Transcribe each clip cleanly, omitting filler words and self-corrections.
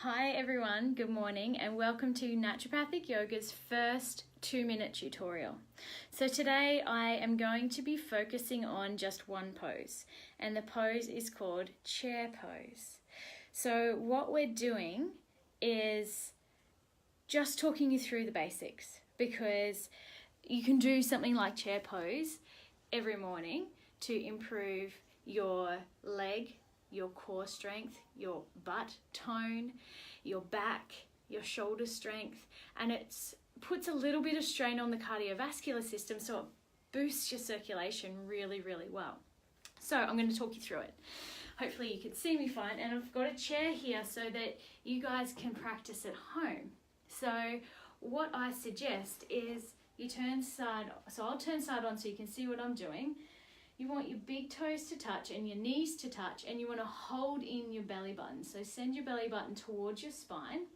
Hi everyone, good morning and welcome to Naturopathic Yoga's first 2-minute tutorial. So today I am going to be focusing on just one pose, and the pose is called chair pose. So what we're doing is just talking you through the basics, because you can do something like chair pose every morning to improve your leg, your core strength, your butt tone, your back, your shoulder strength, and it puts a little bit of strain on the cardiovascular system, so it boosts your circulation really, really well. So I'm going to talk you through it. Hopefully you can see me fine, and I've got a chair here so that you guys can practice at home. So what I suggest is you turn side, so I'll turn side on so you can see what I'm doing. You want your big toes to touch and your knees to touch, and you want to hold in your belly button. So send your belly button towards your spine.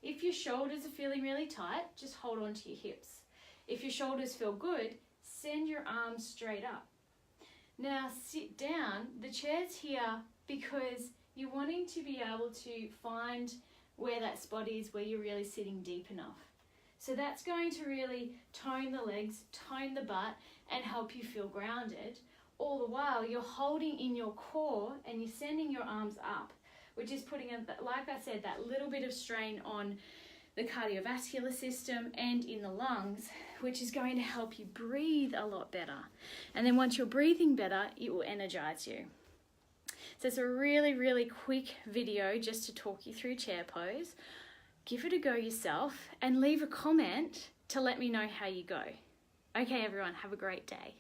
If your shoulders are feeling really tight, just hold on to your hips. If your shoulders feel good, send your arms straight up. Now sit down. The chair's here because you're wanting to be able to find where that spot is where you're really sitting deep enough. So that's going to really tone the legs, tone the butt, and help you feel grounded. All the while, you're holding in your core and you're sending your arms up, which is putting, like I said, that little bit of strain on the cardiovascular system and in the lungs, which is going to help you breathe a lot better. And then once you're breathing better, it will energize you. So it's a really, really quick video just to talk you through chair pose. Give it a go yourself and leave a comment to let me know how you go. Okay everyone, have a great day.